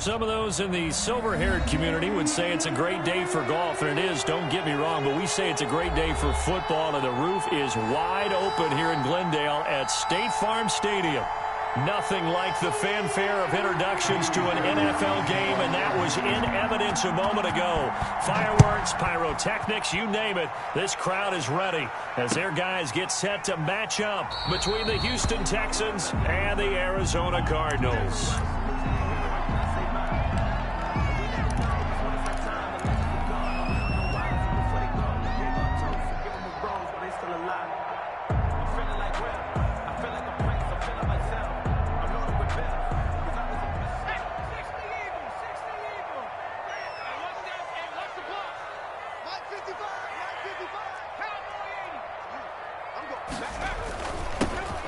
Some of those in the silver-haired community would say it's a great day for golf, and it is, don't get me wrong, but we say it's a great day for football, and the roof is wide open here in Glendale at State Farm Stadium. Nothing like the fanfare of introductions to an NFL game, and that was in evidence a moment ago. Fireworks, pyrotechnics, you name it, this crowd is ready as their guys get set to match up between the Houston Texans and the Arizona Cardinals.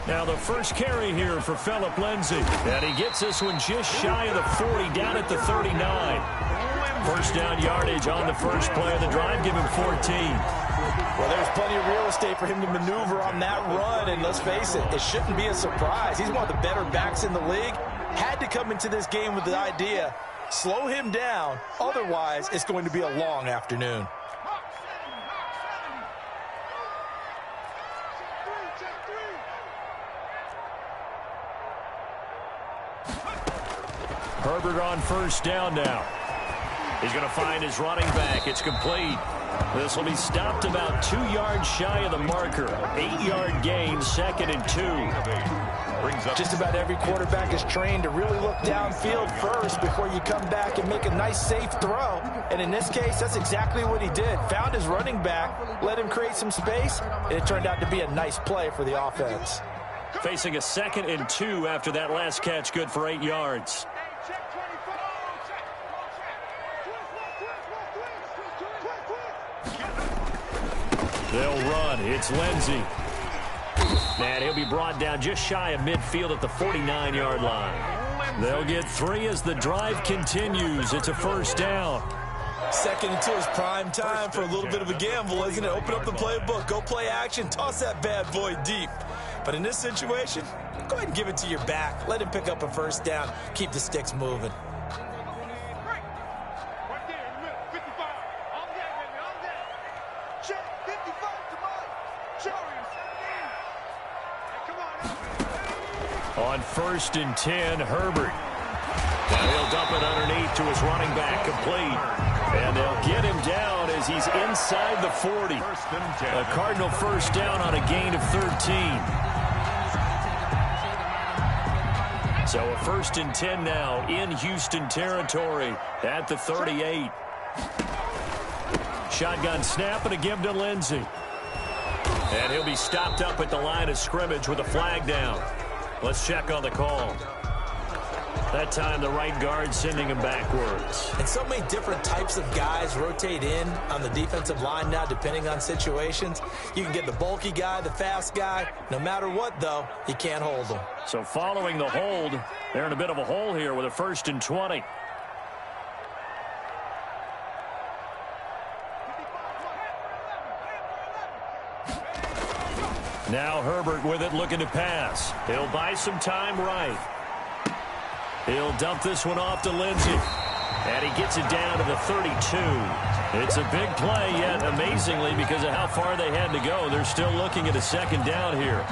Now the first carry here for Phillip Lindsay. And he gets this one just shy of the 40, down at the 39. First down yardage on the first play of the drive. Give him 14. Well, there's plenty of real estate for him to maneuver on that run. And let's face it, it shouldn't be a surprise. He's one of the better backs in the league. Had to come into this game with the idea, slow him down. Otherwise, it's going to be a long afternoon. Herbert on first down now. He's going to find his running back. It's complete. This will be stopped about 2 yards shy of the marker. 8-yard gain, 2nd and 2. Just about every quarterback is trained to really look downfield first before you come back and make a nice, safe throw. And in this case, that's exactly what he did. Found his running back, let him create some space, and it turned out to be a nice play for the offense. Facing a 2nd and 2 after that last catch, good for 8 yards. They'll run. It's Lindsay. And he'll be brought down just shy of midfield at the 49-yard line. They'll get 3 as the drive continues. It's a first down. 2nd and 2 is prime time for a little bit of a gamble, isn't it? Open up the playbook, go play action, toss that bad boy deep. But in this situation, go ahead and give it to your back. Let him pick up a first down. Keep the sticks moving. On 1st and 10, Herbert. Now he'll dump it underneath to his running back, complete. And they'll get him down as he's inside the 40. A Cardinal first down on a gain of 13. So a 1st and 10 now in Houston territory at the 38. Shotgun snap and a give to Lindsay. And he'll be stopped up at the line of scrimmage with a flag down. Let's check on the call. That time the right guard sending him backwards. And so many different types of guys rotate in on the defensive line now depending on situations. You can get the bulky guy, the fast guy. No matter what, though, you can't hold them. So following the hold, they're in a bit of a hole here with a 1st and 20. Now Herbert with it, looking to pass. He'll buy some time right. He'll dump this one off to Lindsay. And he gets it down to the 32. It's a big play, yet amazingly, because of how far they had to go, they're still looking at a 2nd down here.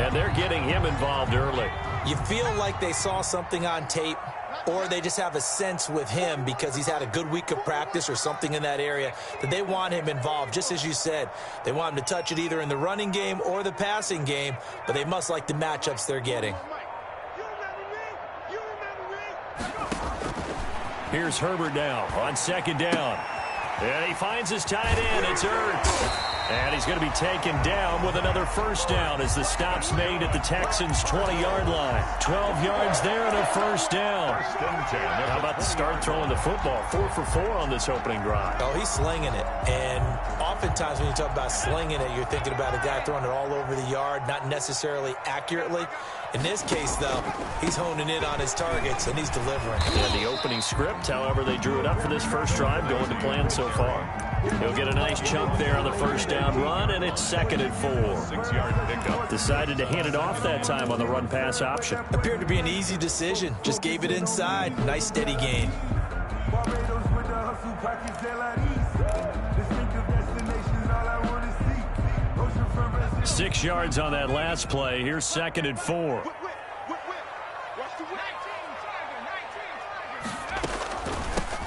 And they're getting him involved early. You feel like they saw something on tape, or they just have a sense with him because he's had a good week of practice or something in that area that they want him involved. Just as you said, they want him to touch it either in the running game or the passing game, but they must like the matchups they're getting. Here's Herbert now on 2nd down. And he finds his tight end. It's Ertz. And he's going to be taken down with another first down as the stop's made at the Texans' 20-yard line. 12 yards there and a first down. How about the start throwing the football? 4 for 4 on this opening drive. Oh, he's slinging it. And oftentimes when you talk about slinging it, you're thinking about a guy throwing it all over the yard, not necessarily accurately. In this case, though, he's honing in on his targets, and he's delivering. And the opening script, however they drew it up for this first drive, going to plan so far. He'll get a nice chunk there on the first down run, and it's 2nd and 4. 6-yard pickup. Decided to hand it off that time on the run-pass option. Appeared to be an easy decision. Just gave it inside. Nice steady gain. 6 yards on that last play. Here's 2nd and 4.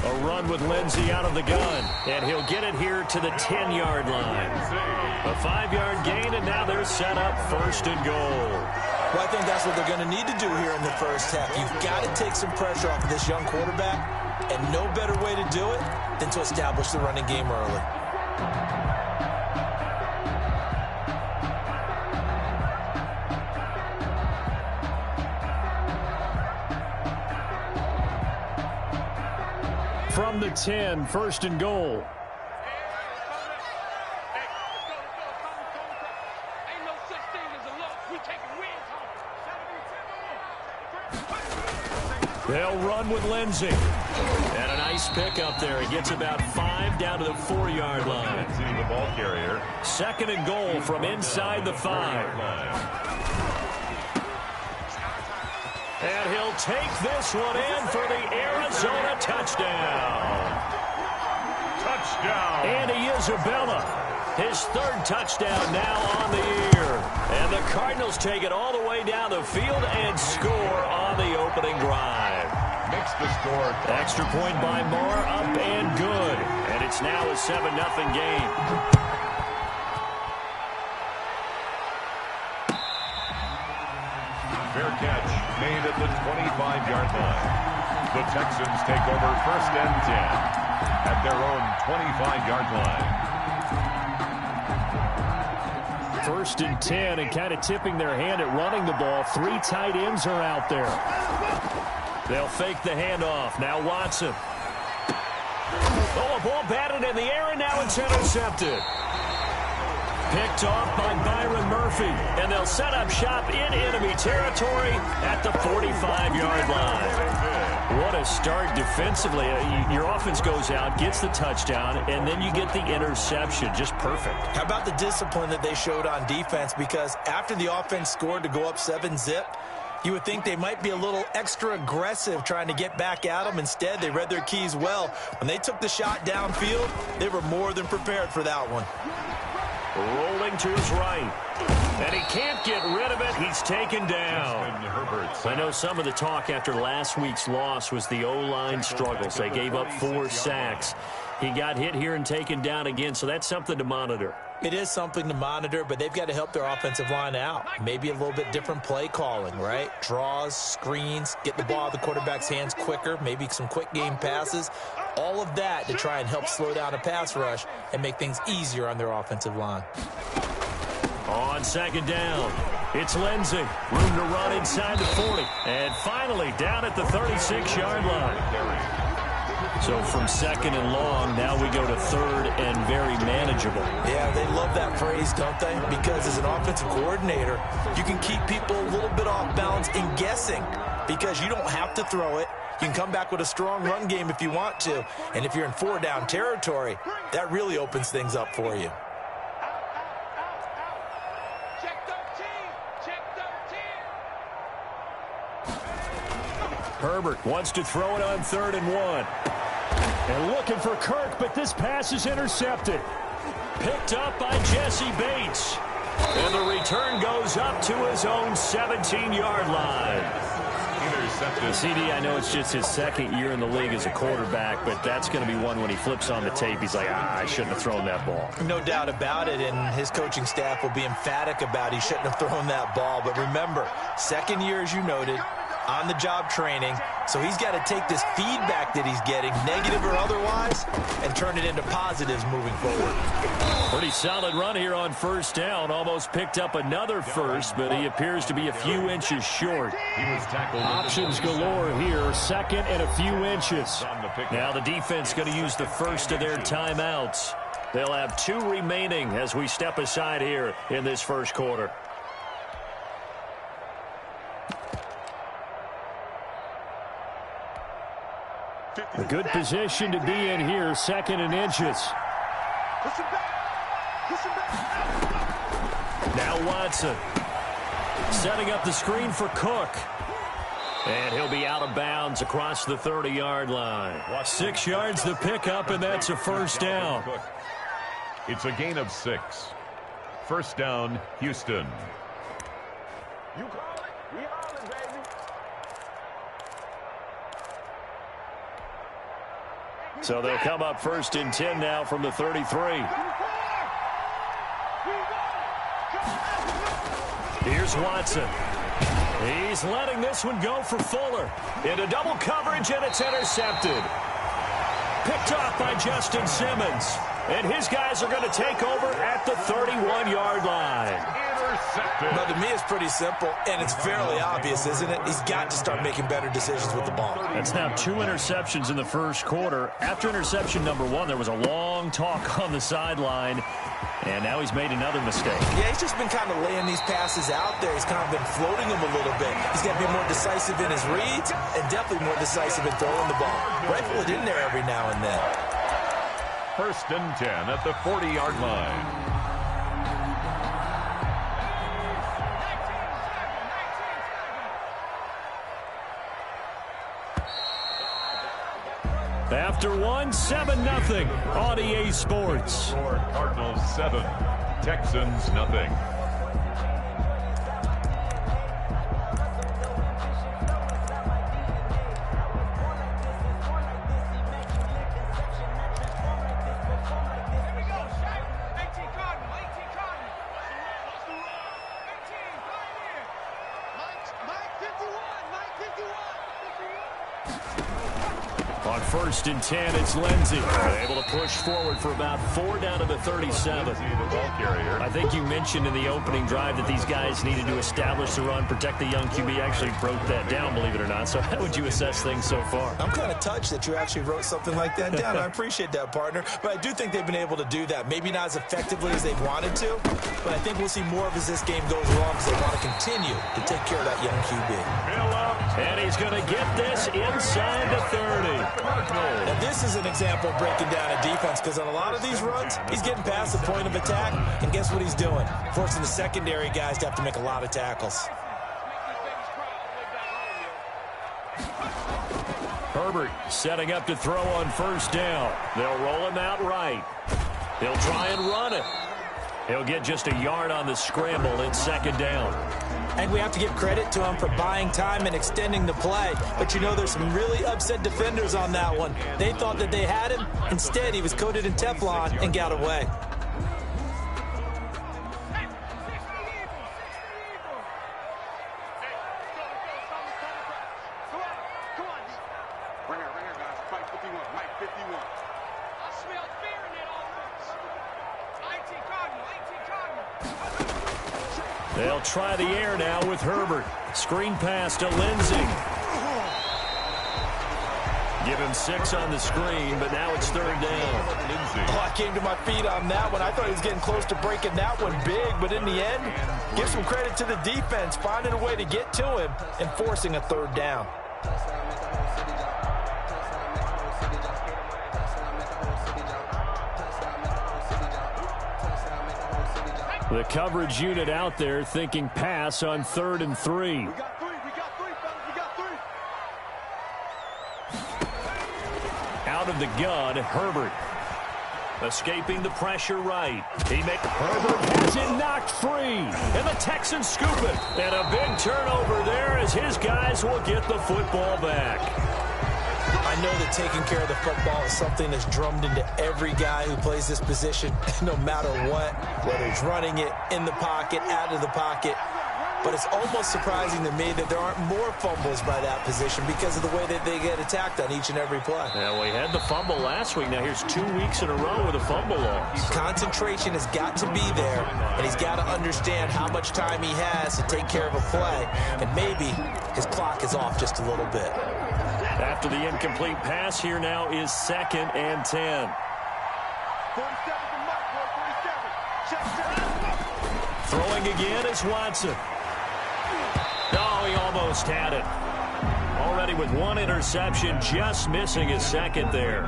A run with Lindsey out of the gun, and he'll get it here to the 10-yard line. A 5-yard gain, and now they're set up 1st and goal. Well, I think that's what they're going to need to do here in the first half. You've got to take some pressure off of this young quarterback, and no better way to do it than to establish the running game early. From the 10, 1st and goal. They'll run with Lindsey. And a nice pickup there. He gets about 5 down to the 4-yard line. The ball carrier. 2nd and goal from inside the 5. And he'll take this one in for the Arizona touchdown. Touchdown. Andy Isabella, his 3rd touchdown now on the year. And the Cardinals take it all the way down the field and score on the opening drive. Makes the score. Extra point by Moore, up and good. And it's now a 7-0 game. Fair catch made at the 25-yard line. The Texans take over 1st and 10 at their own 25-yard line. 1st and 10, and kind of tipping their hand at running the ball. 3 tight ends are out there. They'll fake the handoff. Now Watson. Oh, a ball batted in the air, and now it's intercepted. Picked off by Byron Murphy, and they'll set up shop in enemy territory at the 45-yard line. What a start defensively. Your offense goes out, gets the touchdown, and then you get the interception. Just perfect. How about the discipline that they showed on defense? Because after the offense scored to go up 7-zip, you would think they might be a little extra aggressive trying to get back at them. Instead, they read their keys well. When they took the shot downfield, they were more than prepared for that one. Rolling to his right. And he can't get rid of it. He's taken down. I know some of the talk after last week's loss was the O-line struggles. They gave up 4 sacks. He got hit here and taken down again, so that's something to monitor. It is something to monitor, but they've got to help their offensive line out. Maybe a little bit different play calling, right? Draws, screens, get the ball out of the quarterback's hands quicker, maybe some quick game passes. All of that to try and help slow down a pass rush and make things easier on their offensive line. On 2nd down, it's Lindsey. Room to run inside the 40. And finally down at the 36-yard line. So from 2nd and long, now we go to 3rd and very manageable. Yeah, they love that phrase, don't they? Because as an offensive coordinator, you can keep people a little bit off balance in guessing because you don't have to throw it. You can come back with a strong run game if you want to. And if you're in 4-down territory, that really opens things up for you. Herbert wants to throw it on 3rd and 1. And looking for Kirk, but this pass is intercepted. Picked up by Jesse Bates. And the return goes up to his own 17-yard line. Intercepted. CD, I know it's just his 2nd year in the league as a quarterback, but that's going to be one when he flips on the tape. He's like, I shouldn't have thrown that ball. No doubt about it, and his coaching staff will be emphatic about he shouldn't have thrown that ball. But remember, 2nd year, as you noted, on-the-job training, so he's got to take this feedback that he's getting, negative or otherwise, and turn it into positives moving forward. Pretty solid run here on 1st down. Almost picked up another first, but he appears to be a few inches short. He was tackled. Options galore here, 2nd and a few inches. Now the defense going to use the first of their timeouts. They'll have 2 remaining as we step aside here in this first quarter. A good position to be in here, 2nd and inches. Now Watson setting up the screen for Cook. And he'll be out of bounds across the 30-yard line. 6 yards the pickup, and that's a first down. It's a gain of 6. First down, Houston. You call it, we all it, baby. So they'll come up first and 10 now from the 33. Here's Watson. He's letting this one go for Fuller. Into double coverage, and it's intercepted. Picked off by Justin Simmons. And his guys are going to take over at the 31-yard line. But to me, it's pretty simple, and it's fairly obvious, isn't it? He's got to start making better decisions with the ball. That's now 2 interceptions in the first quarter. After interception number 1, there was a long talk on the sideline, and now he's made another mistake. Yeah, he's just been kind of laying these passes out there. He's kind of been floating them a little bit. He's got to be more decisive in his reads and definitely more decisive in throwing the ball. Rifle it in there every now and then. First and 10 at the 40-yard line. After 1, 7-0 on EA Sports. Cardinals 7, Texans nothing. On first and 10, it's Lindsey. Able to push forward for about 4 down to the 37. I think you mentioned in the opening drive that these guys needed to establish the run, protect the young QB. Actually broke that down, believe it or not. So how would you assess things so far? I'm kind of touched that you actually wrote something like that down. I appreciate that, partner. But I do think they've been able to do that. Maybe not as effectively as they've wanted to, but I think we'll see more of as this game goes along because they want to continue to take care of that young QB. And he's going to get this inside the 30. Now, this is an example of breaking down a defense because on a lot of these runs, he's getting past the point of attack, and guess what he's doing? Forcing the secondary guys to have to make a lot of tackles. Herbert setting up to throw on first down. They'll roll him out right. They'll try and run it. He'll get just a yard on the scramble. It's second down. And we have to give credit to him for buying time and extending the play. But you know, there's some really upset defenders on that one. They thought that they had him. Instead, he was coated in Teflon and got away. They'll try the air now with Herbert. Screen pass to Lindsey. Give him 6 on the screen, but now it's third down. Oh, I came to my feet on that one. I thought he was getting close to breaking that one big, but in the end, give some credit to the defense, finding a way to get to him and forcing a third down. The coverage unit out there thinking pass on 3rd and 3. We got 3, fellas. We got 3. Out of the gun, Herbert. Escaping the pressure right. Herbert has it knocked free. And the Texans scoop it. And a big turnover there as his guys will get the football back. I know that taking care of the football is something that's drummed into every guy who plays this position, no matter what, whether he's running it, in the pocket, out of the pocket. But it's almost surprising to me that there aren't more fumbles by that position because of the way that they get attacked on each and every play. Yeah, we had the fumble last week. Now here's 2 weeks in a row with a fumble loss. Concentration has got to be there, and he's got to understand how much time he has to take care of a play, and maybe his clock is off just a little bit. After the incomplete pass, here now is 2nd and 10. 47 from Mike, 47. Check. Throwing again is Watson. Oh, he almost had it. Already with one interception, just missing his second there.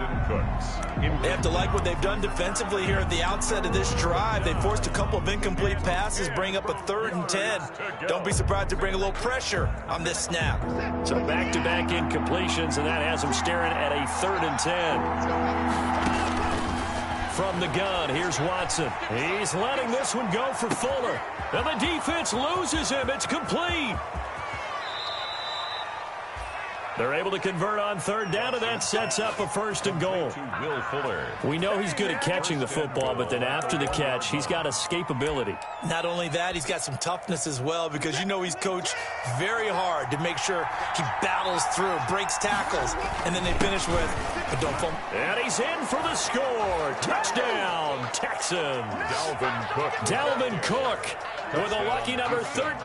They have to like what they've done defensively here at the outset of this drive. They forced a couple of incomplete passes, bring up a 3rd and 10. Don't be surprised to bring a little pressure on this snap. So back-to-back incompletions, and that has them staring at a 3rd and 10. From the gun, here's Watson. He's letting this one go for Fuller. And the defense loses him. It's complete. They're able to convert on 3rd down, and that sets up a 1st and goal. Will Fuller. We know he's good at catching the football, but then after the catch, he's got escapability. Not only that, he's got some toughness as well, because you know he's coached very hard to make sure he battles through, breaks tackles, and then they finish with a don't fumble. And he's in for the score. Touchdown, Texans. Dalvin Cook with a lucky number 13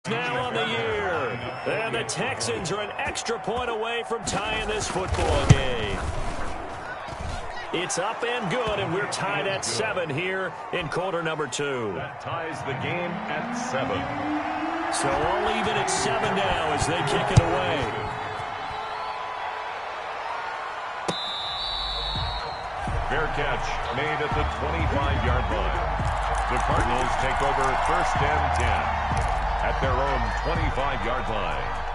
now on the year. And the Texans are an extra point away from tying this football game. It's up and good, and we're tied at 7 here in quarter number 2. That ties the game at 7. So all even at 7 now as they kick it away. Fair catch made at the 25-yard line. The Cardinals take over 1st and 10 at their own 25-yard line.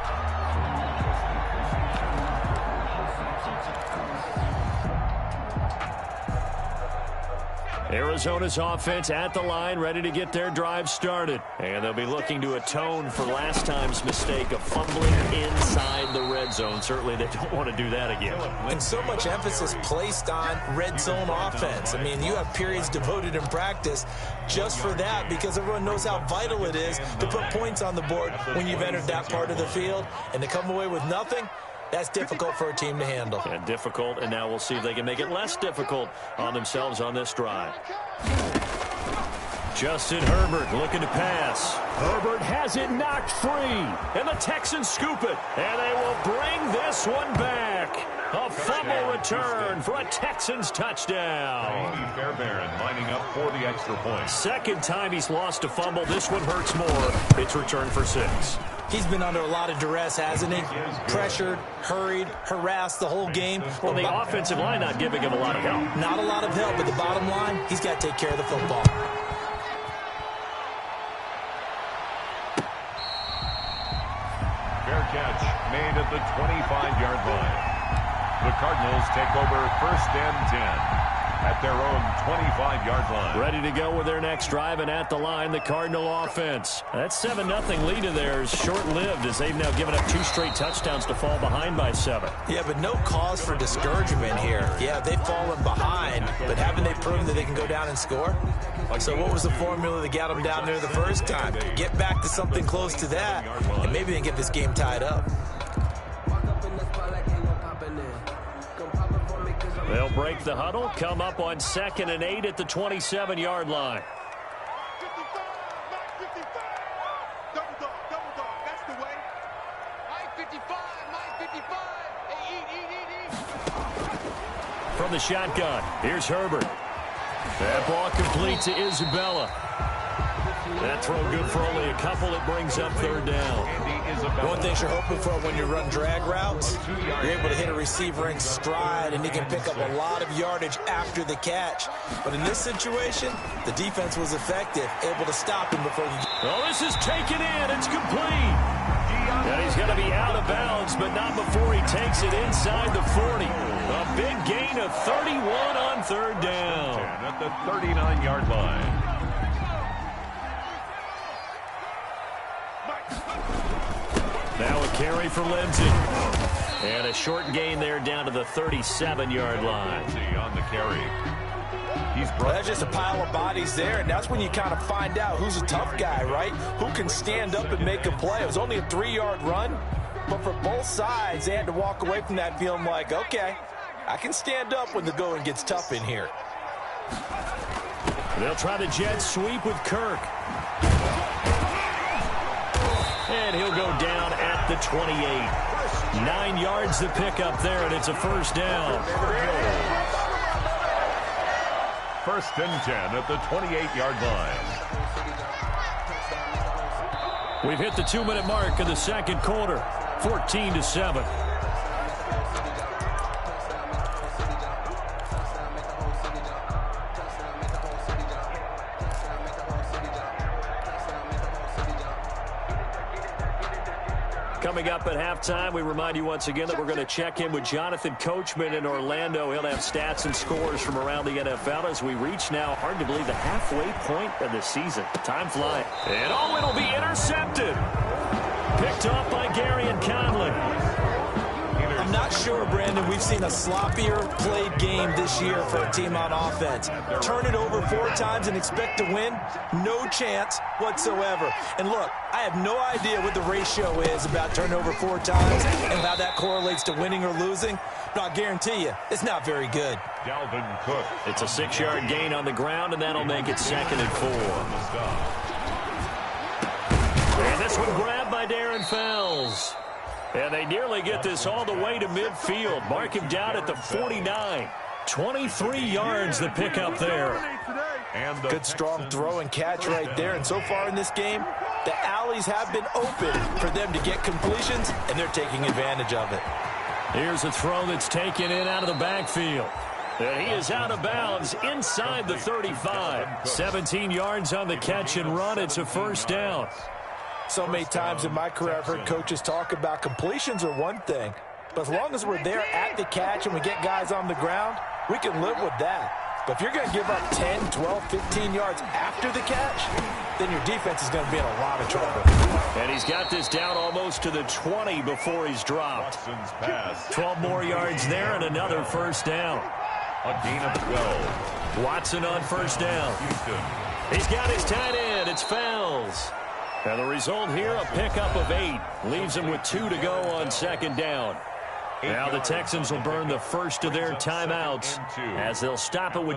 Arizona's offense at the line, ready to get their drive started. And they'll be looking to atone for last time's mistake of fumbling inside the red zone. Certainly they don't want to do that again. And so much emphasis placed on red zone offense. I mean, you have periods devoted in practice just for that, because everyone knows how vital it is to put points on the board when you've entered that part of the field. And to come away with nothing, that's difficult for a team to handle. And difficult, and now we'll see if they can make it less difficult on themselves on this drive. Justin Herbert looking to pass. Herbert has it knocked free, and the Texans scoop it, and they will bring this one back. A fumble return for a Texans touchdown. Fairbairn lining up for the extra point. Second time he's lost a fumble. This one hurts more. It's returned for 6. He's been under a lot of duress, hasn't he? Pressured, hurried, harassed the whole game. Well, the offensive line not giving him a lot of help. Not a lot of help, but the bottom line, he's got to take care of the football. Fair catch made at the 25-yard line. The Cardinals take over 1st and 10 at their own 25-yard line. Ready to go with their next drive, and at the line, the Cardinal offense. That 7-0 lead of theirs short-lived, as they've now given up 2 straight touchdowns to fall behind by 7. Yeah, but no cause for discouragement here. Yeah, they've fallen behind, but haven't they proven that they can go down and score? So what was the formula that got them down there the first time? Get back to something close to that, and maybe they can get this game tied up. They'll break the huddle, come up on 2nd and 8 at the 27-yard line. From the shotgun, here's Herbert. That ball complete to Isabella. That throw good for only a couple. It brings up 3rd down. One thing you're hoping for when you run drag routes, you're able to hit a receiver in stride, and he can pick up a lot of yardage after the catch. But in this situation, the defense was effective, able to stop him before he... Oh, this is taken in. It's complete. And he's going to be out of bounds, but not before he takes it inside the 40. A big gain of 31 on 3rd down. At the 39-yard line. Now a carry for Lindsey. And a short gain there down to the 37-yard line. On the carry. That's just a pile of bodies there, and that's when you kind of find out who's a tough guy, right? Who can stand up and make a play. It was only a 3-yard run, but for both sides, they had to walk away from that feeling like, okay, I can stand up when the going gets tough in here. They'll try the jet sweep with Kirk. And he'll go down at the 28. 9 yards to pick up there, and it's a 1st down. 1st and 10 at the 28-yard line. We've hit the 2-minute mark of the 2nd quarter. 14-7. Coming up at halftime, we remind you once again that we're going to check in with Jonathan Coachman in Orlando. He'll have stats and scores from around the NFL as we reach now, hard to believe, the halfway point of the season. Time flying. And it'll be intercepted. Picked off by Gary and Conley. I'm not sure, Brandon, we've seen a sloppier played game this year for a team on offense. Turn it over 4 times and expect to win? No chance whatsoever. And look, I have no idea what the ratio is about turning over 4 times and how that correlates to winning or losing, but I'll guarantee you, it's not very good. Dalvin Cook. It's a 6-yard gain on the ground, and that'll make it 2nd and 4. And this one grabbed by Darren Fells. And they nearly get this all the way to midfield. Mark him down at the 49. 23 yards the pickup there. And good strong throw and catch right there. And so far in this game, the alleys have been open for them to get completions, and they're taking advantage of it. Here's a throw that's taken in out of the backfield. And he is out of bounds inside the 35. 17 yards on the catch and run. It's a first down. So many times in my career I've heard coaches talk about completions are one thing, but as long as we're there at the catch and we get guys on the ground, we can live with that. But if you're going to give up 10, 12, 15 yards after the catch, then your defense is going to be in a lot of trouble. And he's got this down almost to the 20 before he's dropped. 12 more yards there and another first down. A gain of 12. Watson on first down. He's got his tight end. It's Fells. And the result here, a pickup of 8. Leaves him with 2 to go on 2nd down. Now the Texans will burn the first of their timeouts as they'll stop it with